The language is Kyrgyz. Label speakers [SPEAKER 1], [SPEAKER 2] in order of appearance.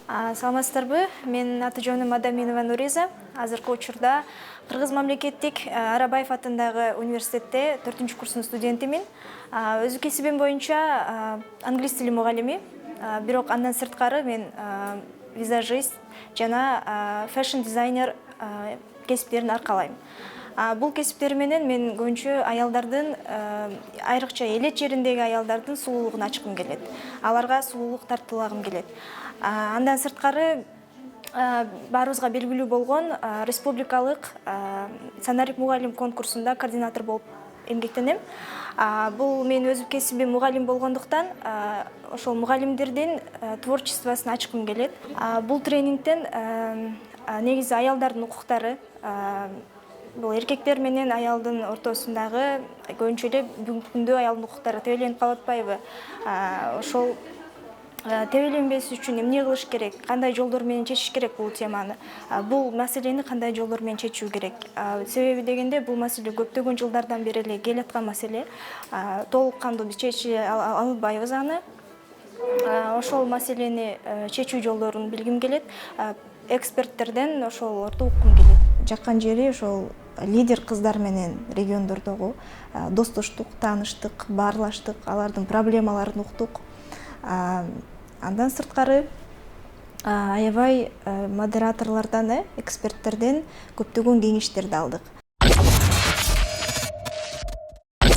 [SPEAKER 1] Саламатсыздарбы? Мен аты жөнүм Адаминова Нуриза. Азыркы учурда Кыргыз мамлекеттик Арабаев атындагы университетте 4-курстун студентимин. Өзү кесибим боюнча англис тили мугалими, бирок андан сырткары мен визажист жана фэшн дизайнер кесиптерин аркалайм. Бул кесиптер менен мен көбүнчө аялдардын, айрыкча элет жериндеги аялдардын сулуулугун ачкым келет. Аларга сулуулук тартуулагым келет. Андан сырткары баарыбызга белгилүү болгон республикалык сценарий мугалим конкурсунда координатор болуп эмгектенем. Бул мен өз кесибим мугалим болгондуктан ошол мугалимдердин творчествосын ачкым келет. Бул тренингден негизи аялдардын укуктары, бул эркектер менен аялдын ортосундагы көбүнчө эле бүгүнкү күндө аялдын укуктары тебеленип калып атпайбы? Ошол тебеленбеси үчүн эмне кылыш керек, кандай жолдор менен чечиш керек бул теманы, бул маселени кандай жолдор менен чечүү керек. Себеби дегенде бул маселе көптөгөн жылдардан бери эле келаткан маселе. Толук кандуу биз чече албайбыз аны. Ошол маселени чечүү жолдорун билгим келет. Эксперттерден ошолорду уккум келет. Жаккан жери ошол лидер кыздар менен региондордогу достоштук, тааныштык, баарлаштык, алардын проблемаларын уктук. Андан сырткары аябай модераторлордон, эксперттерден көптөгөн кеңештерди алдык.